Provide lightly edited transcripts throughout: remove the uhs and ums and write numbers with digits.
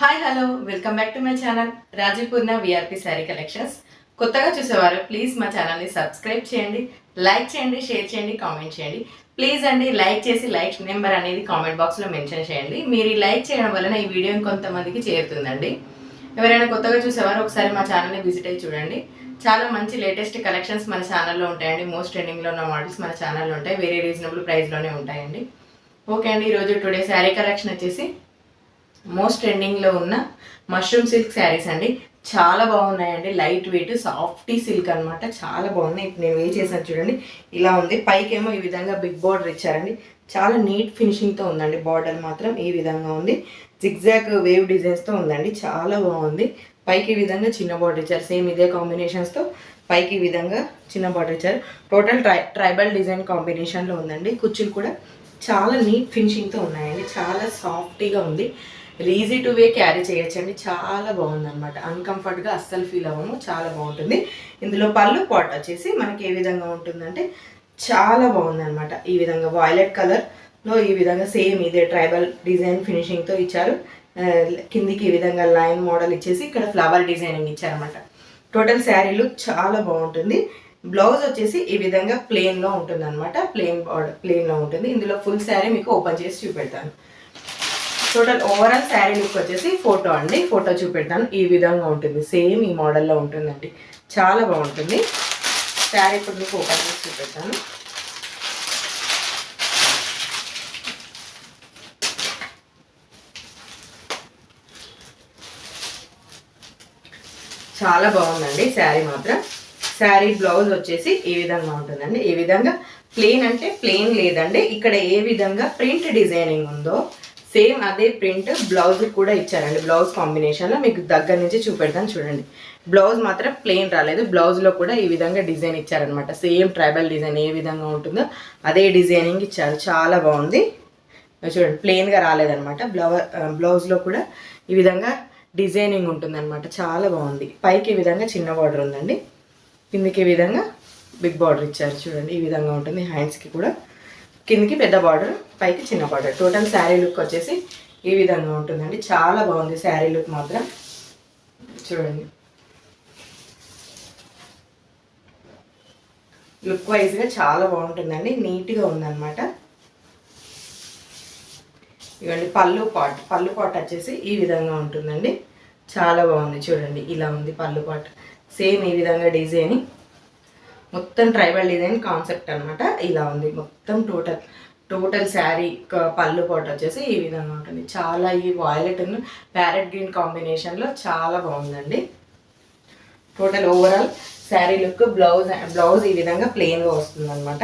Hi hello welcome back to my channel Rajipurna VRP sari collections. కొత్తగా చూసేవారు please మా ఛానల్ని సబ్స్క్రైబ్ చేయండి, లైక్ చేయండి, షేర్ చేయండి, కామెంట్ చేయండి. ప్లీజ్ అండి లైక్ చేసి లైక్ నెంబర్ అనేది కామెంట్ బాక్స్లో మెన్షన్ చేయండి. మీరు ఈ లైక్ చేయడం వలన ఈ వీడియో కొంతమందికి చేరుతుందండి. ఎవరైనా కొత్తగా చూసేవారు ఒకసారి మా ఛానల్ని విజిట్ అయ్యి చూడండి. చాలా మంచి లేటెస్ట్ కలెక్షన్స్ మన ఛానల్లో ఉంటాయండి. మోస్ట్ ట్రెండింగ్లో ఉన్న మోడల్స్ మన ఛానల్లో ఉంటాయి. వెరీ రీజనబుల్ ప్రైస్లోనే ఉంటాయండి. ఓకే అండి, ఈరోజు టుడే శారీ కలెక్షన్ వచ్చేసి మోస్ట్ ట్రెండింగ్లో ఉన్న మష్రూమ్ సిల్క్ శారీస్ అండి. చాలా బాగున్నాయండి. లైట్ వెయిట్ సాఫ్టీ సిల్క్ అనమాట. చాలా బాగున్నాయి. ఇప్పుడు నేను చేశాను చూడండి, ఇలా ఉంది. పైకేమో ఈ విధంగా బిగ్ బార్డర్ ఇచ్చారండి. చాలా నీట్ ఫినిషింగ్తో ఉందండి. బార్డర్ మాత్రం ఈ విధంగా ఉంది. జిగ్జాగ్ వేవ్ డిజైన్స్తో ఉందండి. చాలా బాగుంది. పైకి ఈ విధంగా చిన్న బార్డర్ ఇచ్చారు. సేమ్ ఇదే కాంబినేషన్స్తో పైకి ఈ విధంగా చిన్న బార్డర్ ఇచ్చారు. టోటల్ ట్రైబల్ డిజైన్ కాంబినేషన్లో ఉందండి. కుర్చీలు కూడా చాలా నీట్ ఫినిషింగ్తో ఉన్నాయండి. చాలా సాఫ్టీగా ఉంది. ఈజీ టు వే క్యారీ చేయొచ్చండి. చాలా బాగుంది అనమాట. అన్కంఫర్ట్గా అస్సలు ఫీల్ అవ్వము. చాలా బాగుంటుంది. ఇందులో పళ్ళు పాట్ వచ్చేసి మనకి ఏ విధంగా ఉంటుందంటే చాలా బాగుంది అనమాట. ఈ విధంగా వాయిలెట్ కలర్లో ఈ విధంగా సేమ్ ఇదే ట్రైబల్ డిజైన్ ఫినిషింగ్తో ఇచ్చారు. కిందికి ఈ విధంగా లైన్ మోడల్ ఇచ్చేసి ఇక్కడ ఫ్లవర్ డిజైనింగ్ ఇచ్చారనమాట. టోటల్ శారీ లుక్ చాలా బాగుంటుంది. బ్లౌజ్ వచ్చేసి ఈ విధంగా ప్లెయిన్లో ఉంటుంది అనమాట. ప్లెయిన్లో ఉంటుంది. ఇందులో ఫుల్ శారీ మీకు ఓపెన్ చేసి చూపెడతాను. టోటల్ ఓవరాల్ శారీ లుక్ వచ్చేసి ఫోటో అండి. ఫోటో చూపెడతాను. ఈ విధంగా ఉంటుంది. సేమ్ ఈ మోడల్లో ఉంటుందండి. చాలా బాగుంటుంది శారీ. ఇప్పుడు మీకు ఓపెన్ చేసి చూపెడతాను. చాలా బాగుందండి శారీ మాత్రం. శారీ బ్లౌజ్ వచ్చేసి ఈ విధంగా ఉంటుందండి. ఈ విధంగా ప్లెయిన్ అంటే ప్లెయిన్ లేదండి. ఇక్కడ ఏ విధంగా ప్రింట్ డిజైనింగ్ ఉందో సేమ్ అదే ప్రింట్ బ్లౌజ్ కూడా ఇచ్చారండి. బ్లౌజ్ కాంబినేషన్లో మీకు దగ్గర నుంచి చూపెడతాను చూడండి. బ్లౌజ్ మాత్రం ప్లెయిన్ రాలేదు. బ్లౌజ్లో కూడా ఈ విధంగా డిజైన్ ఇచ్చారనమాట. సేమ్ ట్రైబల్ డిజైన్ ఏ విధంగా ఉంటుందో అదే డిజైనింగ్ ఇచ్చారు. చాలా బాగుంది. చూడండి, ప్లెయిన్గా రాలేదనమాట. బ్లౌజ్లో కూడా ఈ విధంగా డిజైనింగ్ ఉంటుందన్నమాట. చాలా బాగుంది. పైకి ఈ విధంగా చిన్న బార్డర్ ఉందండి. కిందికి ఈ విధంగా బిగ్ బార్డర్ ఇచ్చారు. చూడండి, ఈ విధంగా ఉంటుంది. హ్యాండ్స్కి కూడా కిందికి పెద్ద బార్డర్, పైకి చిన్న బార్డర్. టోటల్ శారీ లుక్ వచ్చేసి ఈ విధంగా ఉంటుందండి. చాలా బాగుంది శారీ లుక్ మాత్రం. చూడండి, లుక్ వైజ్గా చాలా బాగుంటుందండి. నీట్గా ఉందన్నమాట. ఇవ్వండి పళ్ళు పాట్ వచ్చేసి ఈ విధంగా ఉంటుందండి. చాలా బాగుంది. చూడండి, ఇలా ఉంది పళ్ళు పాట్. సేమ్ ఈ విధంగా డిజైన్ మొత్తం ట్రైబల్ డిజైన్ కాన్సెప్ట్ అనమాట. ఇలా ఉంది మొత్తం టోటల్ శారీ. పళ్ళు పాట్ వచ్చేసి ఈ విధంగా ఉంటుంది. చాలా ఈ వాయిలెట్ ప్యారెట్ గ్రీన్ కాంబినేషన్లో చాలా బాగుందండి. Total overall sari look. Blouse ఈ విధంగా ప్లెయిన్గా వస్తుంది అనమాట.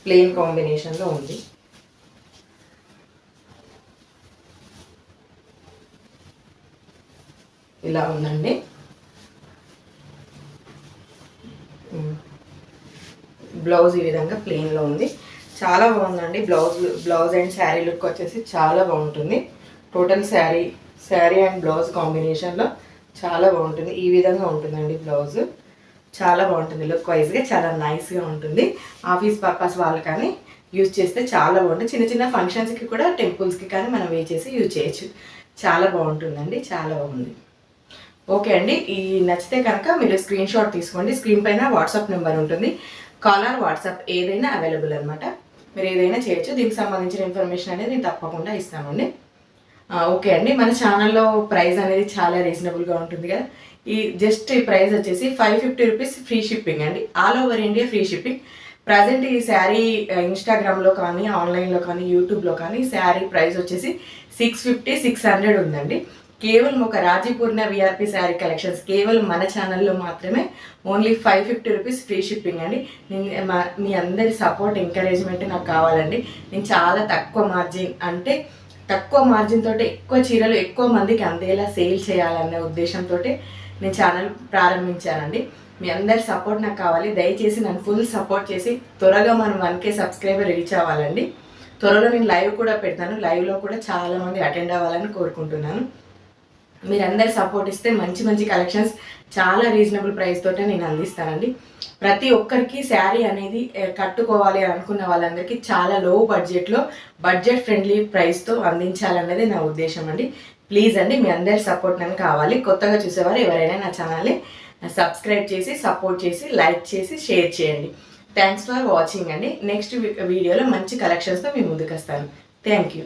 ప్లెయిన్ కాంబినేషన్లో ఉంది. ఇలా ఉందండి. బ్లౌజ్ ఈ విధంగా ప్లెయిన్లో ఉంది. చాలా బాగుందండి. బ్లౌజ్ అండ్ శారీ లుక్ వచ్చేసి చాలా బాగుంటుంది. టోటల్ శారీ అండ్ బ్లౌజ్ కాంబినేషన్లో చాలా బాగుంటుంది. ఈ విధంగా ఉంటుందండి బ్లౌజ్. చాలా బాగుంటుంది. లుక్ వైజ్గా చాలా నైస్గా ఉంటుంది. ఆఫీస్ పర్పస్ వాళ్ళు కానీ యూజ్ చేస్తే చాలా బాగుంటుంది. చిన్న చిన్న ఫంక్షన్స్కి కూడా టెంపుల్స్కి కానీ మనం చేసి యూజ్ చేయొచ్చు. చాలా బాగుంటుందండి. చాలా బాగుంది. ఓకే అండి, ఈ నచ్చితే కనుక మీరు స్క్రీన్ షాట్ తీసుకోండి. స్క్రీన్ పైన వాట్సాప్ నెంబర్ ఉంటుంది. కాల్ ఆర్ వాట్సాప్ ఏదైనా అవైలబుల్ అనమాట. మీరు ఏదైనా చేయొచ్చు. దీనికి సంబంధించిన ఇన్ఫర్మేషన్ అనేది నేను తప్పకుండా ఇస్తామండి. ఓకే అండి, మన ఛానల్లో ప్రైస్ అనేది చాలా రీజనబుల్గా ఉంటుంది కదా. ఈ ప్రైస్ వచ్చేసి 550 రూపీస్ ఫ్రీ షిప్పింగ్ అండి. All over India free shipping. Present ఈ శారీ ఇన్స్టాగ్రామ్లో కానీ ఆన్లైన్లో కానీ యూట్యూబ్లో కానీ శారీ ప్రైస్ వచ్చేసి 650, 600 ఉందండి. కేవలం ఒక రాజీపూర్ణ విఆర్పి శారీ కలెక్షన్స్ కేవలం మన ఛానల్లో మాత్రమే ఓన్లీ 550 రూపీస్ ఫ్రీ షిప్పింగ్ అండి. మీ అందరి సపోర్ట్ ఎంకరేజ్మెంట్ నాకు కావాలండి. నేను చాలా తక్కువ మార్జిన్ తోటి ఎక్కువ చీరలు ఎక్కువ మందికి అందేలా సేల్ చేయాలనే ఉద్దేశంతో నేను ఛానల్ ప్రారంభించానండి. మీ అందరి సపోర్ట్ నాకు కావాలి. దయచేసి నన్ను ఫుల్ సపోర్ట్ చేసి త్వరగా మనం 1K సబ్స్క్రైబర్ రీచ్ అవ్వాలండి. త్వరలో నేను లైవ్ కూడా పెడతాను. లైవ్లో కూడా చాలామంది అటెండ్ అవ్వాలని కోరుకుంటున్నాను. మీరందరు సపోర్ట్ ఇస్తే మంచి మంచి కలెక్షన్స్ చాలా రీజనబుల్ ప్రైస్ తోటే నేను అందిస్తానండి. ప్రతి ఒక్కరికి శారీ అనేది కట్టుకోవాలి అనుకున్న వాళ్ళందరికీ చాలా లో బడ్జెట్లో బడ్జెట్ ఫ్రెండ్లీ ప్రైస్తో అందించాలన్నది నా ఉద్దేశం అండి. ప్లీజ్ అండి, మీ అందరి సపోర్ట్ నాకు కావాలి. కొత్తగా చూసేవారు ఎవరైనా నా ఛానల్ని సబ్స్క్రైబ్ చేసి సపోర్ట్ చేసి లైక్ చేసి షేర్ చేయండి. థ్యాంక్స్ ఫర్ వాచింగ్ అండి. నెక్స్ట్ వీడియోలో మంచి కలెక్షన్స్తో మీ ముందుకు వస్తాను. Thank you.